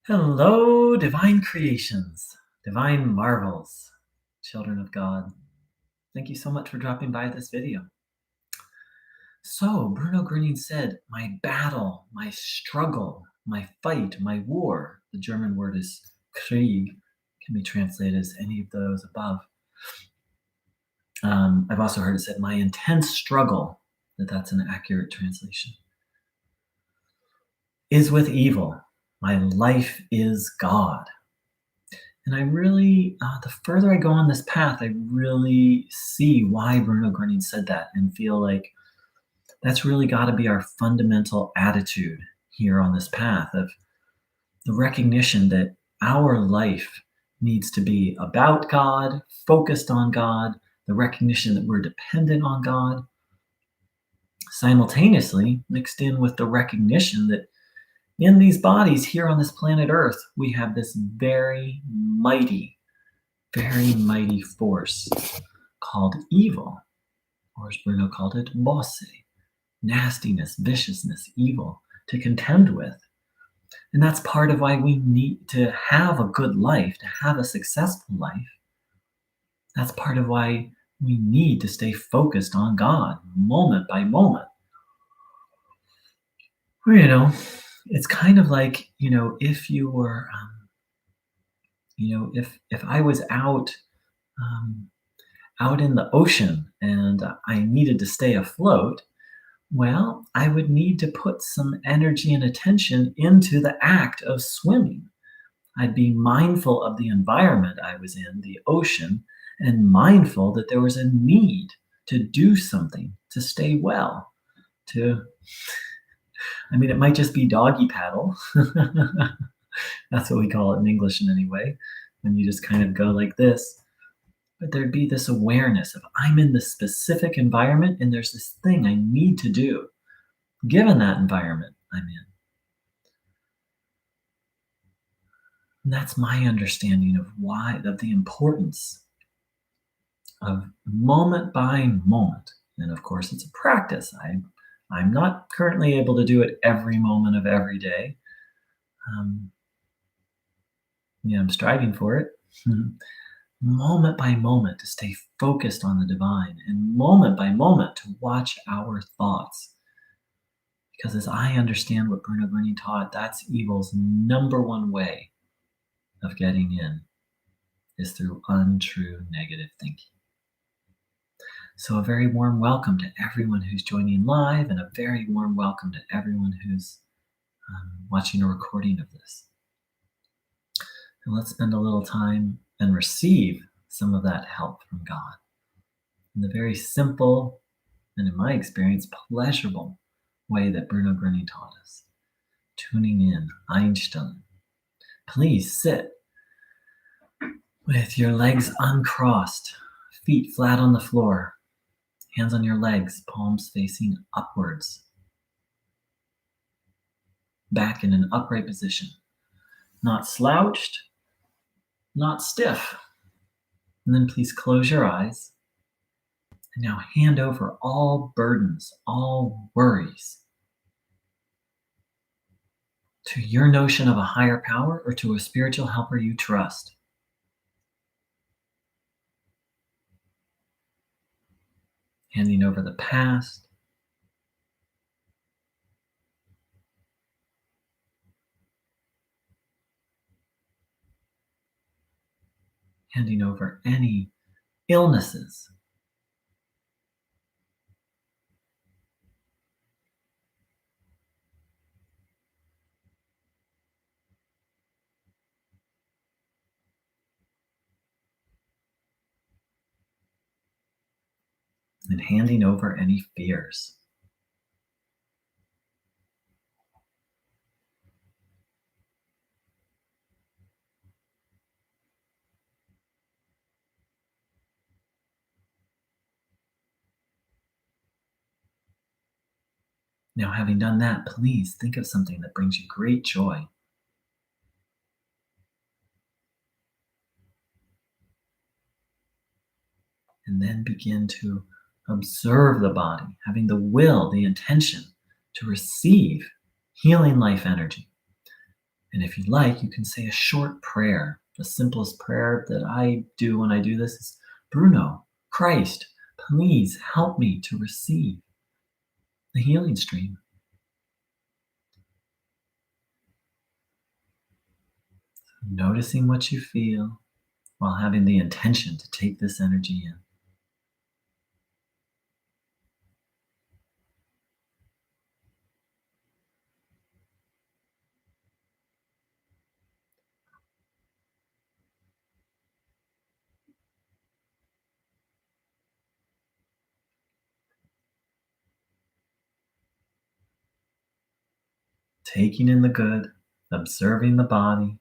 Hello, divine creations, divine marvels, children of God. Thank you so much for dropping by this video. So, Bruno Grüning said, my battle, my struggle, my fight, my war, the German word is Krieg, can be translated as any of those above. I've also heard it said, my intense struggle, that's an accurate translation, is with evil. My life is God. And I really, the further I go on this path, I really see why Bruno Grüning said that and feel like that's really got to be our fundamental attitude here on this path of the recognition that our life needs to be about God, focused on God, the recognition that we're dependent on God, simultaneously mixed in with the recognition that in these bodies here on this planet Earth, we have this very mighty force called evil, or as Bruno called it, bosse, nastiness, viciousness, evil, to contend with. And that's part of why we need to have a good life, to have a successful life. That's part of why we need to stay focused on God moment by moment. It's kind of like, if you were, if I was out in the ocean and I needed to stay afloat, well, I would need to put some energy and attention into the act of swimming. I'd be mindful of the environment I was in, the ocean, and mindful that there was a need to do something to stay well. It might just be doggy paddle. That's what we call it in English in any way, when you just kind of go like this. But there'd be this awareness of I'm in this specific environment and there's this thing I need to do given that environment I'm in. And that's my understanding of the importance of moment by moment. And of course, it's a practice. I'm not currently able to do it every moment of every day. I'm striving for it. Moment by moment to stay focused on the divine, and moment by moment to watch our thoughts. Because as I understand what Bruno Grüning taught, that's evil's number one way of getting in, is through untrue negative thinking. So a very warm welcome to everyone who's joining live, and a very warm welcome to everyone who's watching a recording of this. And let's spend a little time and receive some of that help from God in the very simple and, in my experience, pleasurable way that Bruno Grüning taught us. Tuning in, Einstein. Please sit with your legs uncrossed, feet flat on the floor, hands on your legs, palms facing upwards. Back in an upright position, not slouched, not stiff. And then please close your eyes. And now hand over all burdens, all worries to your notion of a higher power or to a spiritual helper you trust. Handing over the past, handing over any illnesses, and handing over any fears. Now, having done that, please think of something that brings you great joy. And then begin to observe the body, having the will, the intention to receive healing life energy. And if you like, you can say a short prayer. The simplest prayer that I do when I do this is, Bruno, Christ, please help me to receive the healing stream. Noticing what you feel while having the intention to take this energy in. Taking in the good, observing the body,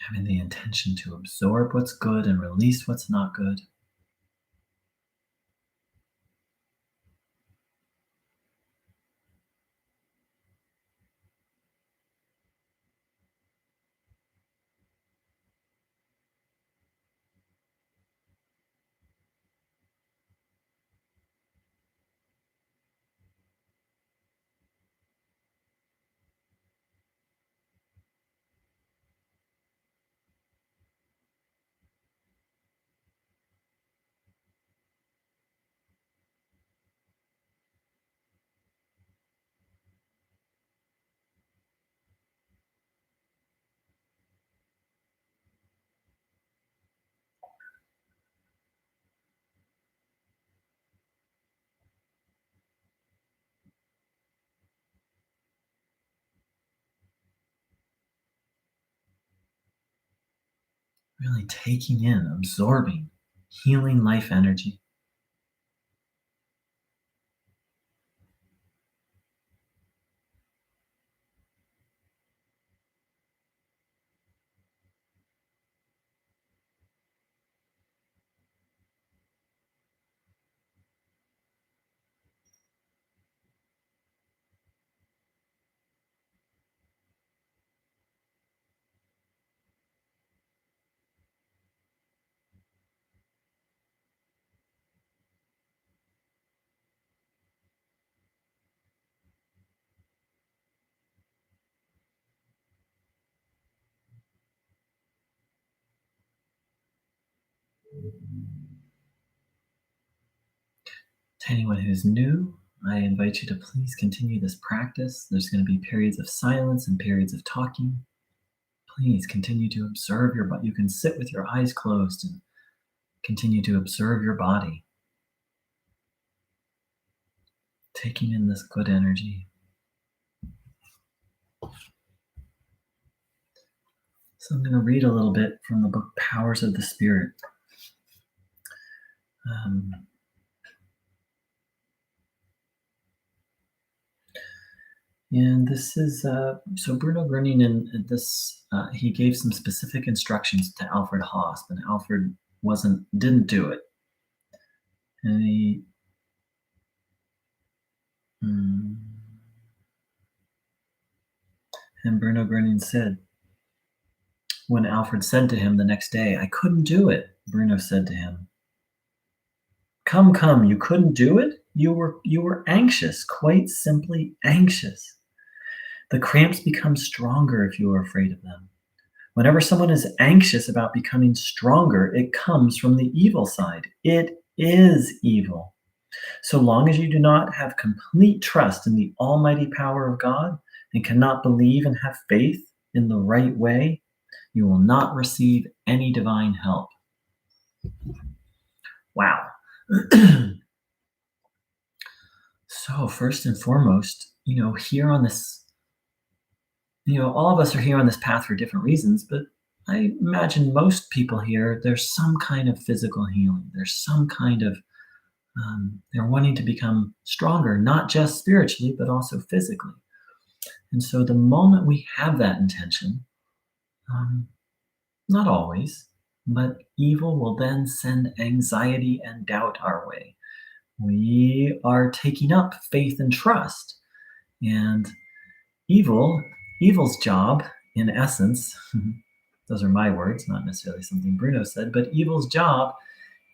having the intention to absorb what's good and release what's not good. Really taking in, absorbing, healing life energy. To anyone who's new, I invite you to please continue this practice. There's going to be periods of silence and periods of talking. Please continue to observe your body. You can sit with your eyes closed and continue to observe your body, taking in this good energy. So I'm going to read a little bit from the book Powers of the Spirit. Um, and this is, so Bruno Gröning, in this, he gave some specific instructions to Alfred Hosp, and Alfred didn't do it. And and Bruno Gröning said, when Alfred said to him the next day, I couldn't do it, Bruno said to him, Come, you couldn't do it? You were anxious, quite simply anxious. The cramps become stronger if you are afraid of them. Whenever someone is anxious about becoming stronger, it comes from the evil side. It is evil. So long as you do not have complete trust in the almighty power of God and cannot believe and have faith in the right way, you will not receive any divine help. Wow. So first and foremost, here on this, all of us are here on this path for different reasons, but I imagine most people here, there's some kind of physical healing. There's some kind of, they're wanting to become stronger, not just spiritually, but also physically. And so the moment we have that intention, Um, Not always, but evil will then send anxiety and doubt our way. We are taking up faith and trust, and evil, evil's job, in essence, those are my words, not necessarily something Bruno said, but evil's job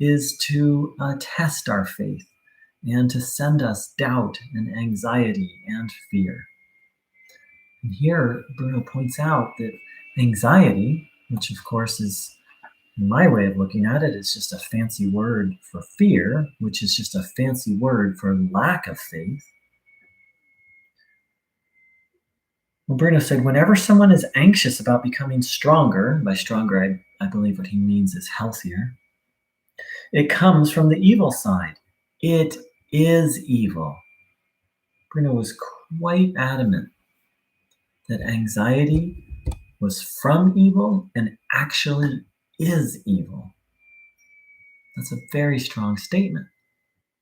is to test our faith and to send us doubt and anxiety and fear. And here, Bruno points out that anxiety, which of course is, in my way of looking at it, is just a fancy word for fear, which is just a fancy word for lack of faith. Well, Bruno said, whenever someone is anxious about becoming stronger, by stronger, I believe what he means is healthier, it comes from the evil side. It is evil. Bruno was quite adamant that anxiety was from evil and actually is evil. That's a very strong statement.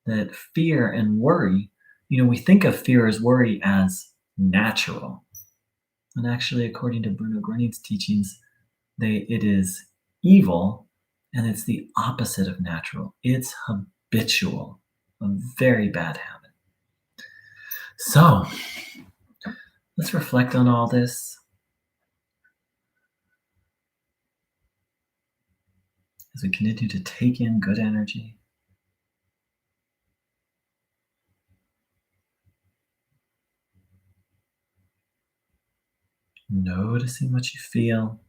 That fear and worry, we think of fear as worry as natural. And actually, according to Bruno Gruning's teachings, it is evil and it's the opposite of natural. It's habitual, a very bad habit. So let's reflect on all this as we continue to take in good energy. Noticing what you feel.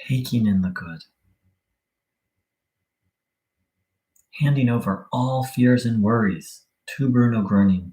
Taking in the good. Handing over all fears and worries to Bruno Gruning.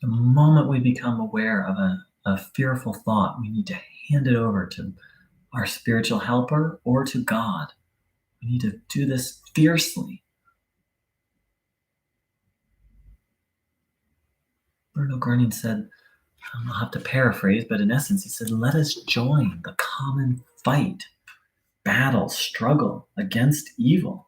The moment we become aware of a fearful thought, we need to hand it over to our spiritual helper or to God. We need to do this fiercely. Bruno Gruning said, I'll have to paraphrase, but in essence, he said, let us join the common fight, battle, struggle against evil.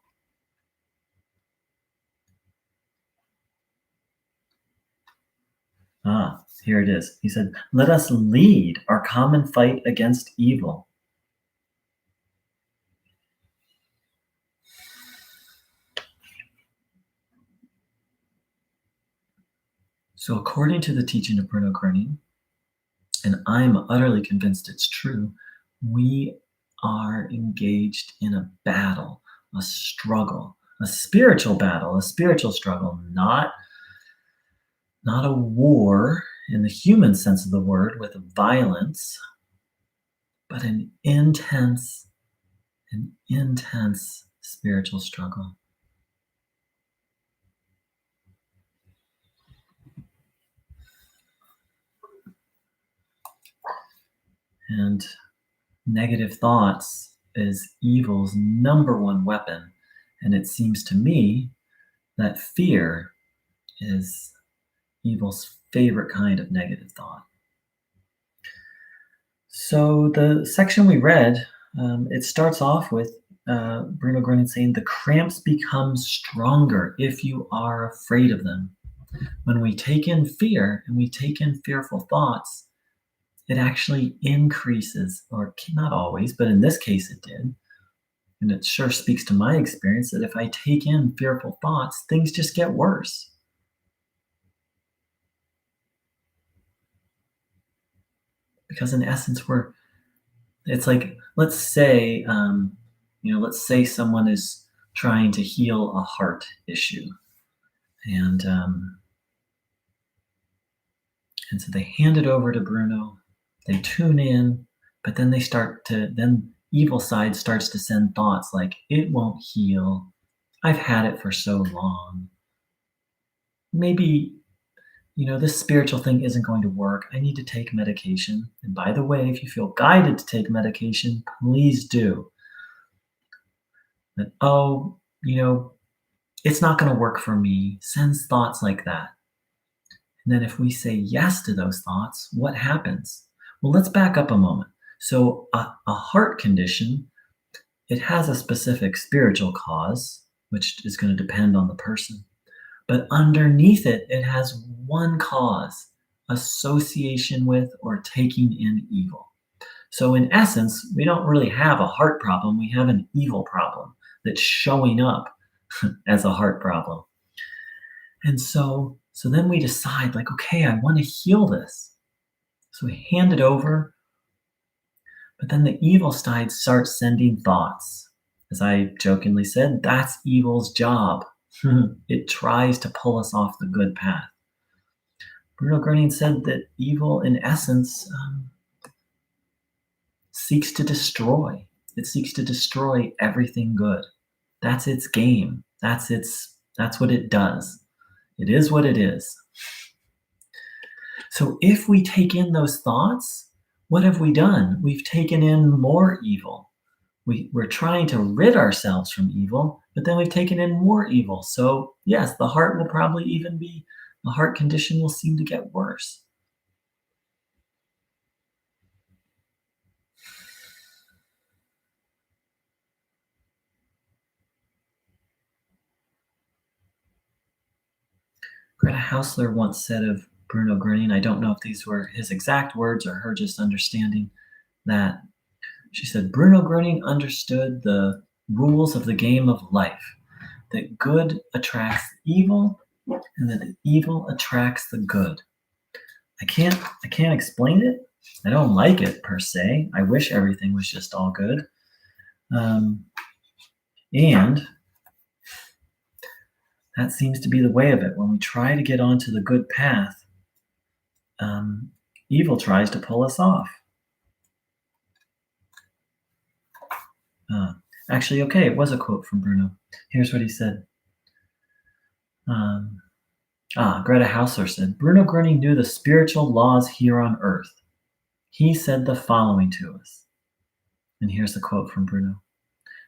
Here it is. He said, let us lead our common fight against evil. So, according to the teaching of Bruno Gruning, and I'm utterly convinced it's true, we are engaged in a battle, a struggle, a spiritual battle, a spiritual struggle, not a war in the human sense of the word with violence, but an intense spiritual struggle. And negative thoughts is evil's number one weapon. And it seems to me that fear is evil's favorite kind of negative thought. So the section we read, it starts off with Bruno Gröning saying the cramps become stronger if you are afraid of them. When we take in fear and we take in fearful thoughts, it actually increases, or not always, but in this case it did. And it sure speaks to my experience that if I take in fearful thoughts, things just get worse. Because in essence, it's like, let's say someone is trying to heal a heart issue. And, um, and so they hand it over to Bruno, they tune in, but then then evil side starts to send thoughts like, it won't heal. I've had it for so long. Maybe, this spiritual thing isn't going to work. I need to take medication. And by the way, if you feel guided to take medication, please do. That, oh, it's not going to work for me, sends thoughts like that. And then if we say yes to those thoughts, what happens? Well, let's back up a moment. So, a heart condition, it has a specific spiritual cause, which is going to depend on the person. But underneath it, it has one cause: association with or taking in evil. So, in essence, we don't really have a heart problem, we have an evil problem that's showing up as a heart problem. And so then we decide, like, okay, I want to heal this. So we hand it over, but then the evil side starts sending thoughts. As I jokingly said, that's evil's job. It tries to pull us off the good path. Bruno Gröning said that evil, in essence, seeks to destroy. It seeks to destroy everything good. That's its game. That's what it does. It is what it is. So if we take in those thoughts, what have we done? We've taken in more evil. We're trying to rid ourselves from evil, but then we've taken in more evil. So, yes, the heart condition will seem to get worse. Greta Hausler once said of Bruno Gröning, I don't know if these were his exact words or her just understanding, that she said, Bruno Gröning understood the rules of the game of life, that good attracts evil and that the evil attracts the good. I can't explain it. I don't like it per se. I wish everything was just all good. Um, and that seems to be the way of it. When we try to get onto the good path, um, evil tries to pull us off. Actually, okay, it was a quote from Bruno. Here's what he said. Greta Hausler said, Bruno Gröning knew the spiritual laws here on earth. He said the following to us. And here's the quote from Bruno.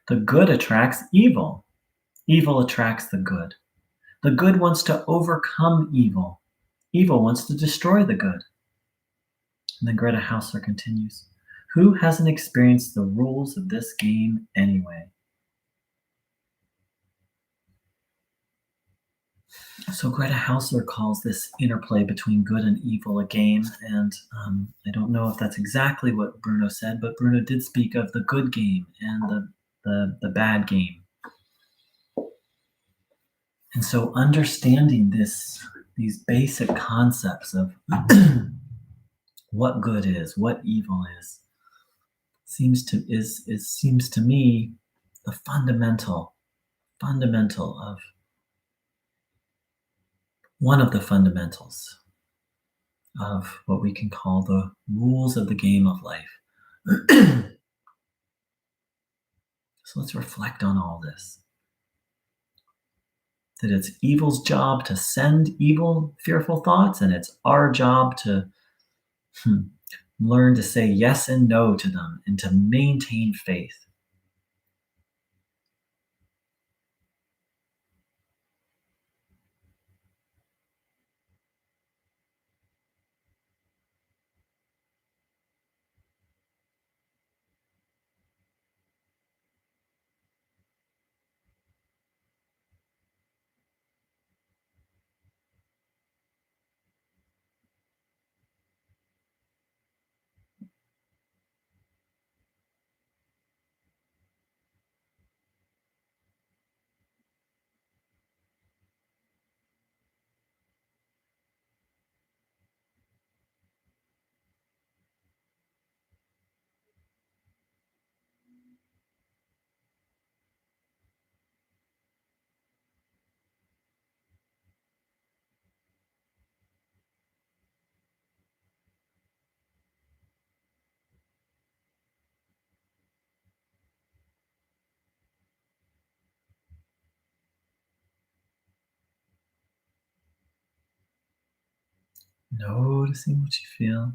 The good attracts evil. Evil attracts the good. The good wants to overcome evil. Evil wants to destroy the good. And then Greta Hausler continues, who hasn't experienced the rules of this game anyway? So Greta Hausler calls this interplay between good and evil a game, and I don't know if that's exactly what Bruno said, but Bruno did speak of the good game and the bad game. And so understanding these basic concepts of what good is, what evil is, seems to me the fundamental of one of the fundamentals of what we can call the rules of the game of life. So let's reflect on all this. That it's evil's job to send evil, fearful thoughts, and it's our job to learn to say yes and no to them and to maintain faith. Noticing what you feel.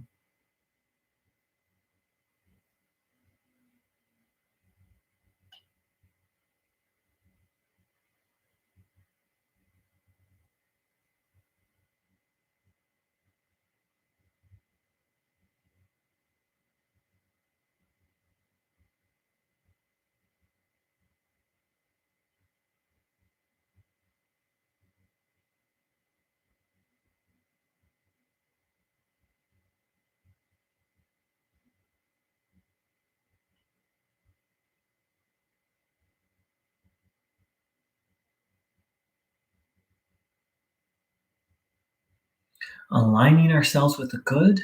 Aligning ourselves with the good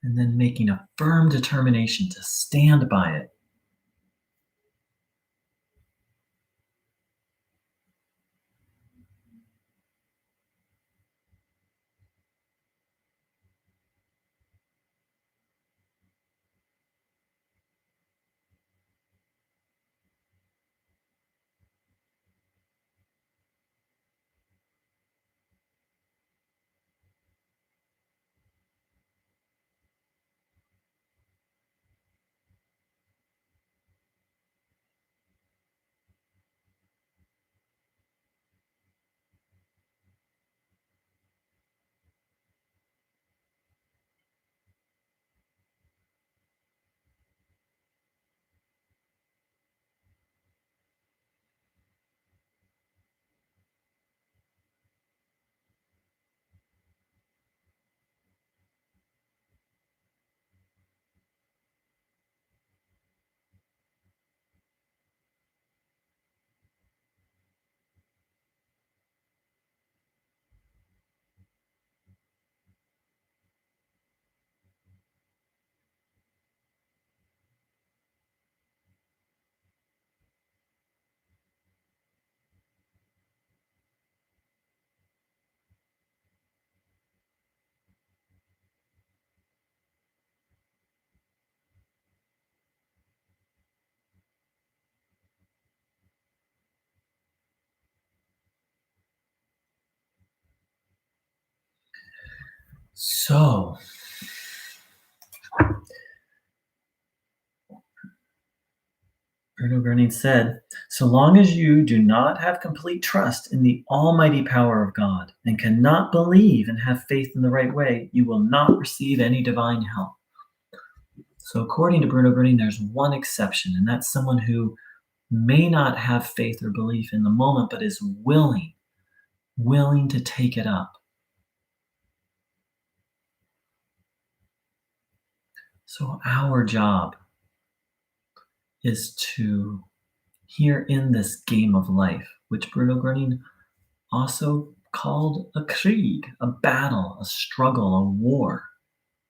and then making a firm determination to stand by it. So, Bruno Gurney said, so long as you do not have complete trust in the almighty power of God and cannot believe and have faith in the right way, you will not receive any divine help. So, according to Bruno Gurney, there's one exception, and that's someone who may not have faith or belief in the moment, but is willing to take it up. So, our job is to, here in this game of life, which Bruno Gurney also called a Krieg, a battle, a struggle, a war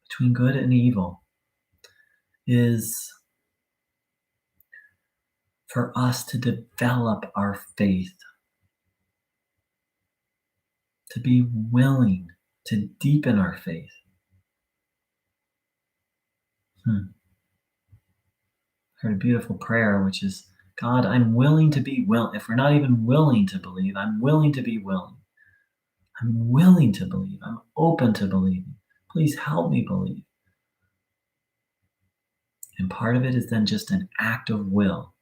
between good and evil, is for us to develop our faith, to be willing to deepen our faith. Heard a beautiful prayer, which is, God, I'm willing to be willing. If we're not even willing to believe, I'm willing to be willing. I'm willing to believe. I'm open to believing. Please help me believe. And part of it is then just an act of will.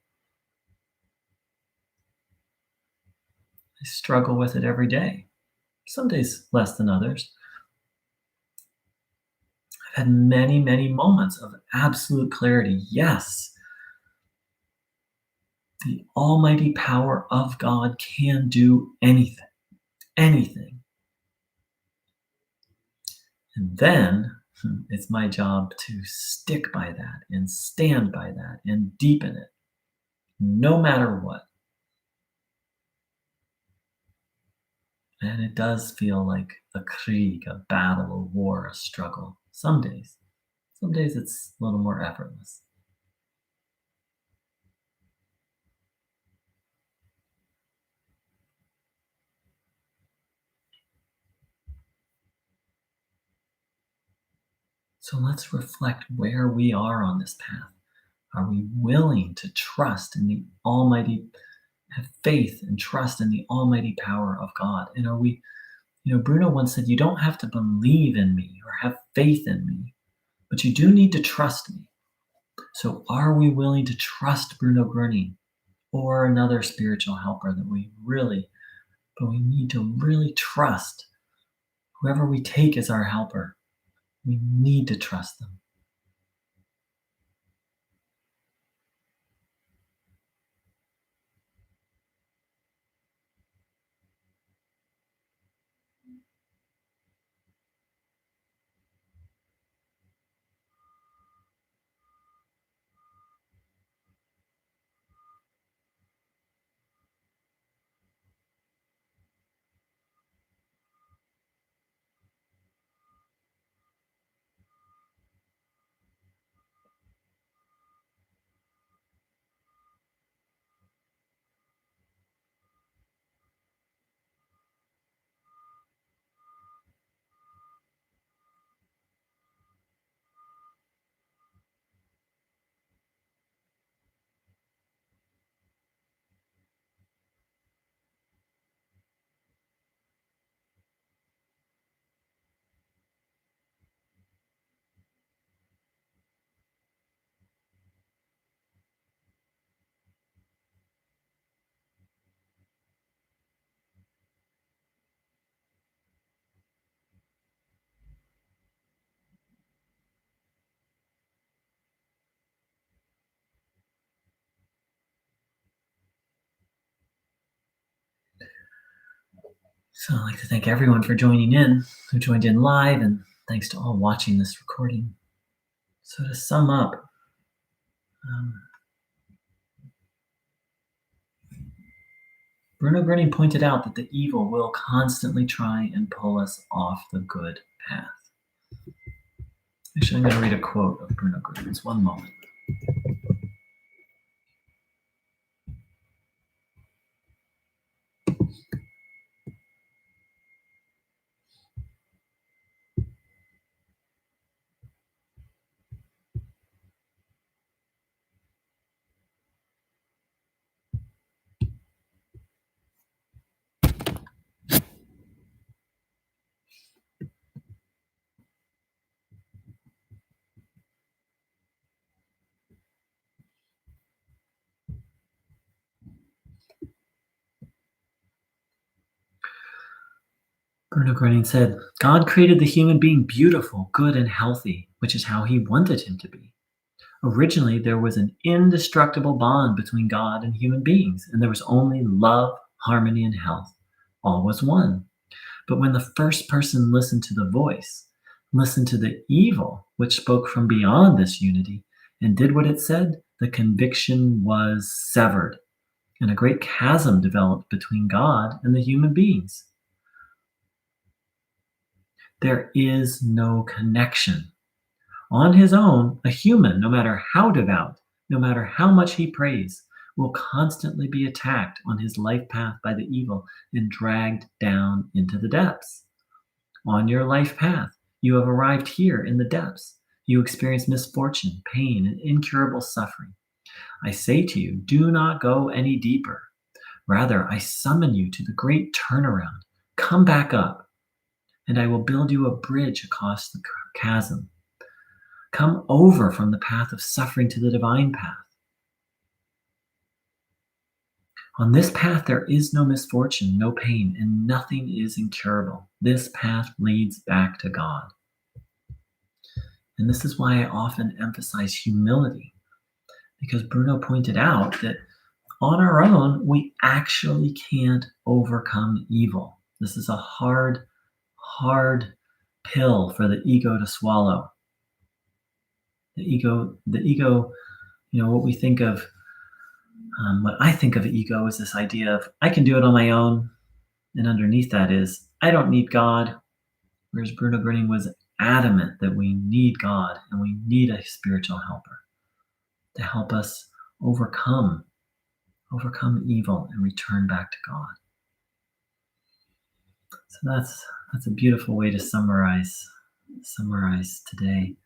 I struggle with it every day, some days less than others. I've had many, many moments of absolute clarity. Yes, the almighty power of God can do anything, anything. And then it's my job to stick by that and stand by that and deepen it, no matter what. And it does feel like a krieg, a battle, a war, a struggle. Some days. Some days it's a little more effortless. So let's reflect where we are on this path. Are we willing to trust in the almighty, have faith and trust in the almighty power of God? And are we Bruno once said, "You don't have to believe in me or have faith in me, but you do need to trust me." So, are we willing to trust Bruno Gröning or another spiritual helper that we need to really trust whoever we take as our helper? We need to trust them. So, I'd like to thank everyone for joining in, who joined in live, and thanks to all watching this recording. So, to sum up, um, Bruno Gröning pointed out that the evil will constantly try and pull us off the good path. Actually, I'm going to read a quote of Bruno Gröning's. One moment. Bruno Gröning said, "God created the human being beautiful, good, and healthy, which is how he wanted him to be. Originally, there was an indestructible bond between God and human beings, and there was only love, harmony, and health. All was one. But when the first person listened to the voice, listened to the evil which spoke from beyond this unity, and did what it said, the conviction was severed, and a great chasm developed between God and the human beings. There is no connection. On his own, a human, no matter how devout, no matter how much he prays, will constantly be attacked on his life path by the evil and dragged down into the depths. On your life path, you have arrived here in the depths. You experience misfortune, pain, and incurable suffering. I say to you, do not go any deeper. Rather, I summon you to the great turnaround. Come back up, and I will build you a bridge across the chasm. Come over from the path of suffering to the divine path. On this path, there is no misfortune, no pain, and nothing is incurable. This path leads back to God." And this is why I often emphasize humility, because Bruno pointed out that on our own, we actually can't overcome evil. This is a hard, hard pill for the ego to swallow. The ego, what we think of, what I think of ego is this idea of I can do it on my own. And underneath that is I don't need God. Whereas Bruno Gröning was adamant that we need God and we need a spiritual helper to help us overcome evil and return back to God. So that's a beautiful way to summarize today.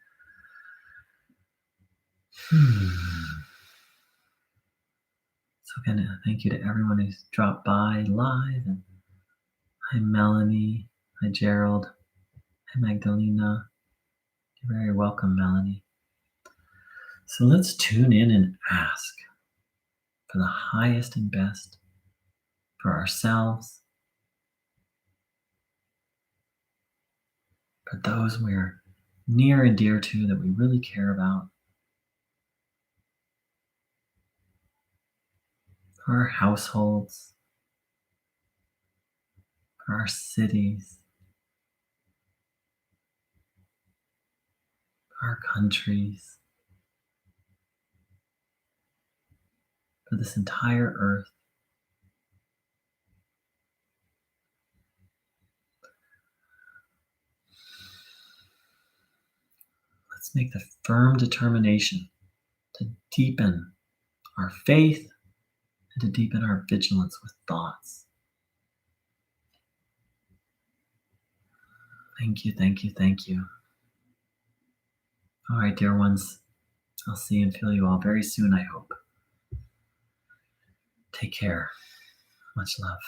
So again, thank you to everyone who's dropped by live, and hi Melanie, Hi, Gerald. Hi, Magdalena. You're very welcome, Melanie. So let's tune in and ask for the highest and best for ourselves, for those we're near and dear to that we really care about, for our households, for our cities, for our countries, for this entire earth. Let's make the firm determination to deepen our faith and to deepen our vigilance with thoughts. Thank you, thank you, thank you. All right, dear ones, I'll see and feel you all very soon, I hope. Take care. Much love.